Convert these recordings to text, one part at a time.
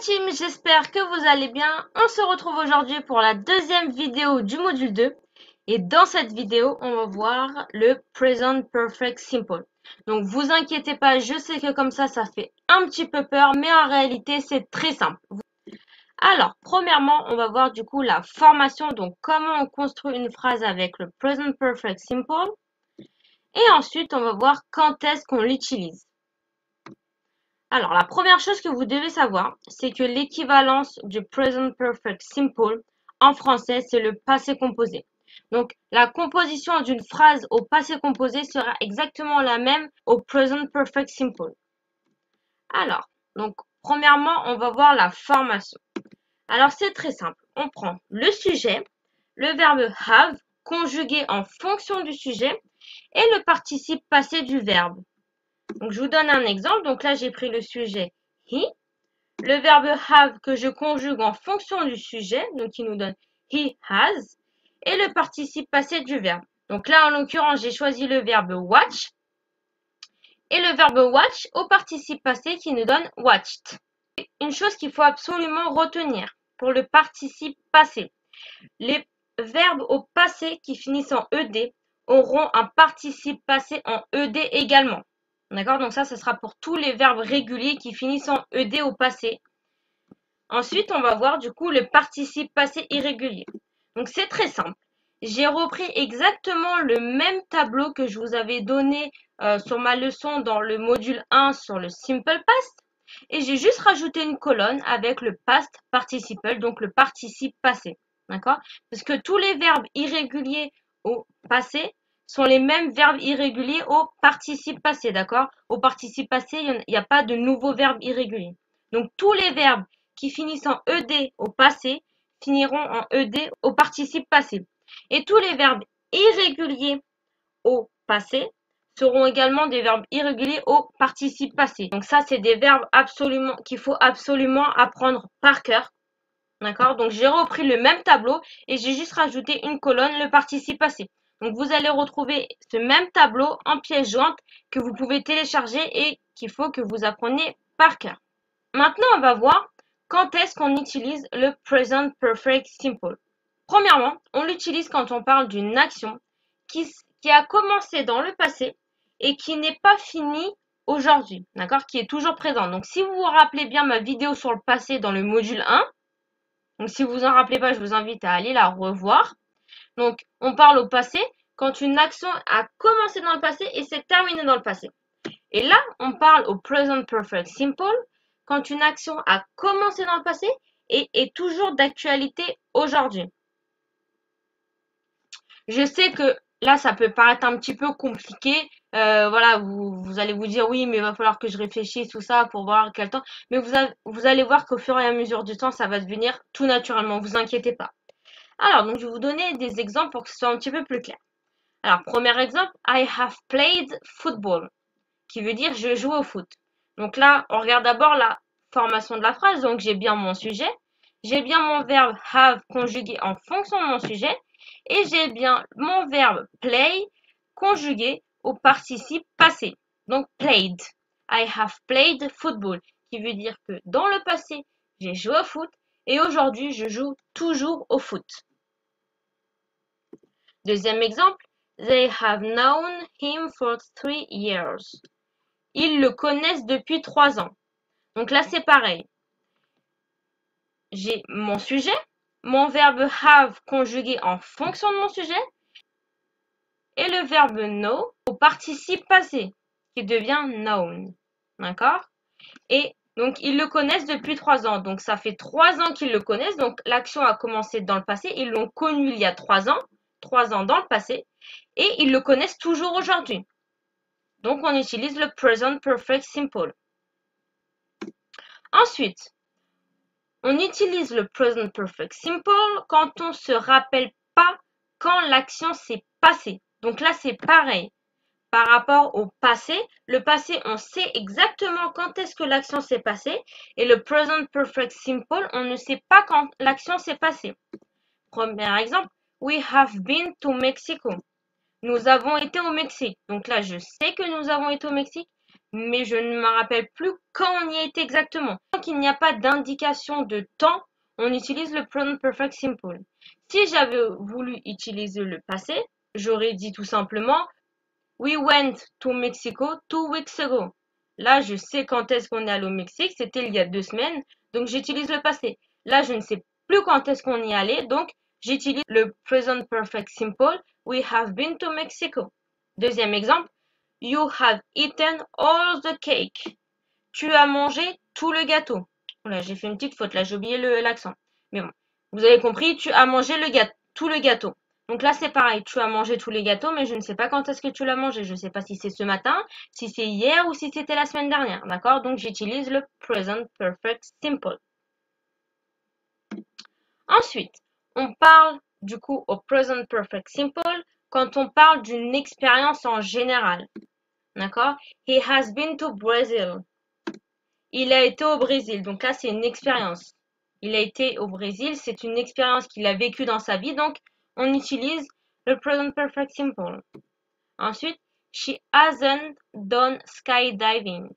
team, j'espère que vous allez bien. On se retrouve aujourd'hui pour la deuxième vidéo du module 2. Et dans cette vidéo, on va voir le Present Perfect Simple. Donc vous inquiétez pas, je sais que comme ça fait un petit peu peur, mais en réalité c'est très simple. Alors, premièrement, on va voir du coup la formation, donc comment on construit une phrase avec le Present Perfect Simple. Et ensuite, on va voir quand est-ce qu'on l'utilise. Alors, la première chose que vous devez savoir, c'est que l'équivalence du Present Perfect Simple en français, c'est le passé composé. Donc, la composition d'une phrase au passé composé sera exactement la même au Present Perfect Simple. Alors, donc, premièrement, on va voir la formation. Alors, c'est très simple. On prend le sujet, le verbe have, conjugué en fonction du sujet, et le participe passé du verbe. Donc, je vous donne un exemple. Donc là, j'ai pris le sujet he, le verbe have que je conjugue en fonction du sujet, donc qui nous donne he has, et le participe passé du verbe. Donc là, en l'occurrence, j'ai choisi le verbe watch, et le verbe watch au participe passé qui nous donne watched. Une chose qu'il faut absolument retenir pour le participe passé. Les verbes au passé qui finissent en ed auront un participe passé en ed également. D'accord? Donc ça sera pour tous les verbes réguliers qui finissent en ed au passé. Ensuite, on va voir du coup le participe passé irrégulier. Donc c'est très simple. J'ai repris exactement le même tableau que je vous avais donné sur ma leçon dans le module 1 sur le simple past. Et j'ai juste rajouté une colonne avec le past participle, donc le participe passé. D'accord? Parce que tous les verbes irréguliers au passé sont les mêmes verbes irréguliers au participe passé. D'accord? Au participe passé, il n'y a pas de nouveaux verbes irréguliers. Donc tous les verbes qui finissent en ed au passé finiront en ed au participe passé. Et tous les verbes irréguliers au passé seront également des verbes irréguliers au participe passé. Donc ça, c'est des verbes absolument qu'il faut absolument apprendre par cœur. D'accord? Donc j'ai repris le même tableau et j'ai juste rajouté une colonne, le participe passé. Donc vous allez retrouver ce même tableau en pièce jointe que vous pouvez télécharger et qu'il faut que vous appreniez par cœur. Maintenant, on va voir quand est-ce qu'on utilise le Present Perfect Simple. Premièrement, on l'utilise quand on parle d'une action qui a commencé dans le passé et qui n'est pas finie aujourd'hui, d'accord, qui est toujours présente. Donc, si vous vous rappelez bien ma vidéo sur le passé dans le module 1, donc si vous vous en rappelez pas, je vous invite à aller la revoir. Donc, on parle au passé quand une action a commencé dans le passé et s'est terminée dans le passé. Et là, on parle au Present Perfect Simple quand une action a commencé dans le passé et est toujours d'actualité aujourd'hui. Je sais que là, ça peut paraître un petit peu compliqué. Voilà, vous allez vous dire oui, mais il va falloir que je réfléchisse tout ça pour voir quel temps. Mais vous allez voir qu'au fur et à mesure du temps, ça va devenir tout naturellement. Vous inquiétez pas. Alors, donc, je vais vous donner des exemples pour que ce soit un petit peu plus clair. Alors, premier exemple, I have played football, qui veut dire je joue au foot. Donc là, on regarde d'abord la formation de la phrase. Donc, j'ai bien mon sujet. J'ai bien mon verbe have conjugué en fonction de mon sujet. Et j'ai bien mon verbe play conjugué au participe passé. Donc, played. I have played football, qui veut dire que dans le passé, j'ai joué au foot. Et aujourd'hui, je joue toujours au foot. Deuxième exemple, they have known him for 3 years. Ils le connaissent depuis 3 ans. Donc là, c'est pareil. J'ai mon sujet, mon verbe have conjugué en fonction de mon sujet et le verbe know au participe passé qui devient known. D'accord? Et donc, ils le connaissent depuis 3 ans. Donc, ça fait 3 ans qu'ils le connaissent. Donc, l'action a commencé dans le passé. Ils l'ont connu il y a 3 ans. 3 ans dans le passé. Et ils le connaissent toujours aujourd'hui. Donc, on utilise le Present Perfect Simple. Ensuite, on utilise le Present Perfect Simple quand on ne se rappelle pas quand l'action s'est passée. Donc là, c'est pareil. Par rapport au passé, le passé, on sait exactement quand est-ce que l'action s'est passée. Et le Present Perfect Simple, on ne sait pas quand l'action s'est passée. Premier exemple, we have been to Mexico. Nous avons été au Mexique. Donc là, je sais que nous avons été au Mexique, mais je ne me rappelle plus quand on y était exactement. Tant qu'il n'y a pas d'indication de temps, on utilise le present perfect simple. Si j'avais voulu utiliser le passé, j'aurais dit tout simplement We went to Mexico 2 weeks ago. Là, je sais quand est-ce qu'on est allé au Mexique, c'était il y a 2 semaines, donc j'utilise le passé. Là, je ne sais plus quand est-ce qu'on y allait, donc j'utilise le present perfect simple. We have been to Mexico. Deuxième exemple, You have eaten all the cake. Tu as mangé tout le gâteau. Voilà, j'ai fait une petite faute là, j'ai oublié l'accent. Mais bon, vous avez compris, tu as mangé tout le gâteau. Donc là, c'est pareil, tu as mangé tous les gâteaux, mais je ne sais pas quand est-ce que tu l'as mangé. Je ne sais pas si c'est ce matin, si c'est hier ou si c'était la semaine dernière. D'accord? Donc j'utilise le present perfect simple. Ensuite, on parle du coup au present perfect simple quand on parle d'une expérience en général. D'accord? He has been to Brazil. Il a été au Brésil. Donc là, c'est une expérience. Il a été au Brésil. C'est une expérience qu'il a vécue dans sa vie. Donc, on utilise le present perfect simple. Ensuite, she hasn't done skydiving.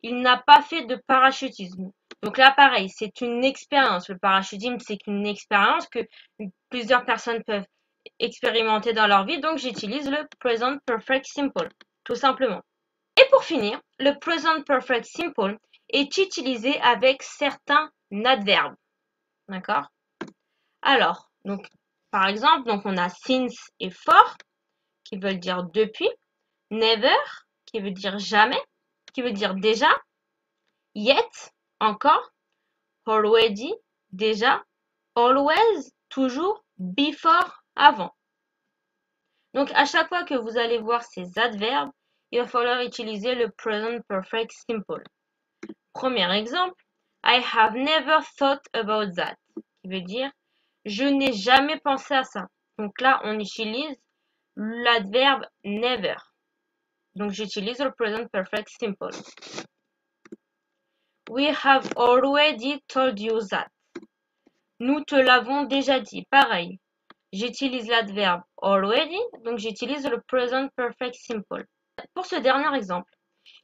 Il n'a pas fait de parachutisme. Donc là, pareil, c'est une expérience. Le parachutisme, c'est une expérience que plusieurs personnes peuvent expérimenter dans leur vie. Donc, j'utilise le present perfect simple, tout simplement. Et pour finir, le present perfect simple est utilisé avec certains adverbes. D'accord? Alors, donc, par exemple, donc on a since et for, qui veulent dire depuis, never, qui veut dire jamais, qui veut dire déjà, yet, encore, already, déjà, always, toujours, before, avant. Donc, à chaque fois que vous allez voir ces adverbes, il va falloir utiliser le present perfect simple. Premier exemple, I have never thought about that, qui veut dire je n'ai jamais pensé à ça. Donc là, on utilise l'adverbe never. Donc j'utilise le present perfect simple. We have already told you that. Nous te l'avons déjà dit. Pareil, j'utilise l'adverbe already, donc j'utilise le present perfect simple. Pour ce dernier exemple,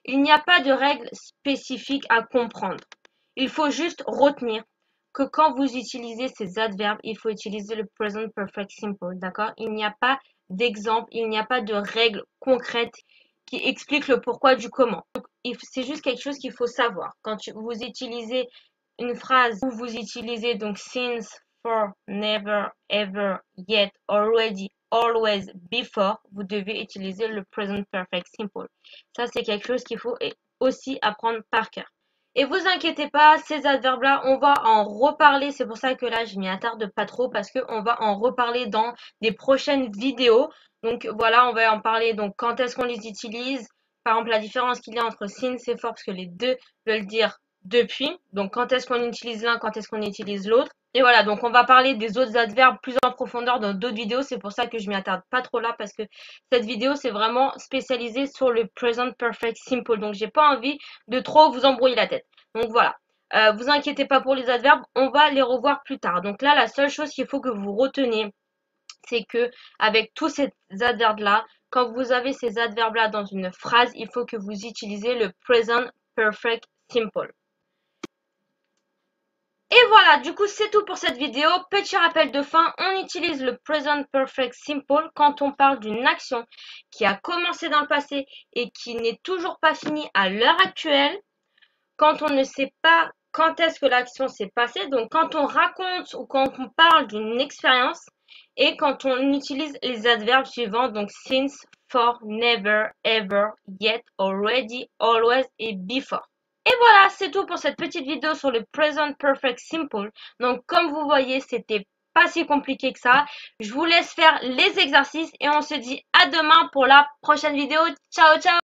il n'y a pas de règle spécifique à comprendre. Il faut juste retenir que quand vous utilisez ces adverbes, il faut utiliser le present perfect simple, d'accord? Il n'y a pas d'exemple, il n'y a pas de règle concrète qui explique le pourquoi du comment. C'est juste quelque chose qu'il faut savoir. Quand vous utilisez une phrase où vous utilisez donc since, for, never, ever, yet, already, always, before, vous devez utiliser le present perfect simple. Ça, c'est quelque chose qu'il faut aussi apprendre par cœur. Et vous inquiétez pas, ces adverbes-là, on va en reparler. C'est pour ça que là, je m'y attarde pas trop parce qu'on va en reparler dans des prochaines vidéos. Donc voilà, on va en parler. Donc quand est-ce qu'on les utilise? Par exemple, la différence qu'il y a entre since et for, parce que les deux veulent dire depuis. Donc quand est-ce qu'on utilise l'un, quand est-ce qu'on utilise l'autre. Et voilà, donc on va parler des autres adverbes plus en profondeur dans d'autres vidéos. C'est pour ça que je m'y attarde pas trop là parce que cette vidéo, c'est vraiment spécialisé sur le present perfect simple. Donc j'ai pas envie de trop vous embrouiller la tête. Donc voilà. Vous inquiétez pas pour les adverbes, on va les revoir plus tard. Donc là, la seule chose qu'il faut que vous reteniez, c'est que avec tous ces adverbes-là, quand vous avez ces adverbes-là dans une phrase, il faut que vous utilisez le present perfect simple. Et voilà, du coup, c'est tout pour cette vidéo. Petit rappel de fin, on utilise le present perfect simple quand on parle d'une action qui a commencé dans le passé et qui n'est toujours pas finie à l'heure actuelle. Quand on ne sait pas quand est-ce que l'action s'est passée, donc quand on raconte ou quand on parle d'une expérience, et quand on utilise les adverbes suivants, donc since, for, never, ever, yet, already, always et before. Et voilà, c'est tout pour cette petite vidéo sur le present perfect simple. Donc comme vous voyez, c'était pas si compliqué que ça. Je vous laisse faire les exercices et on se dit à demain pour la prochaine vidéo. Ciao, ciao!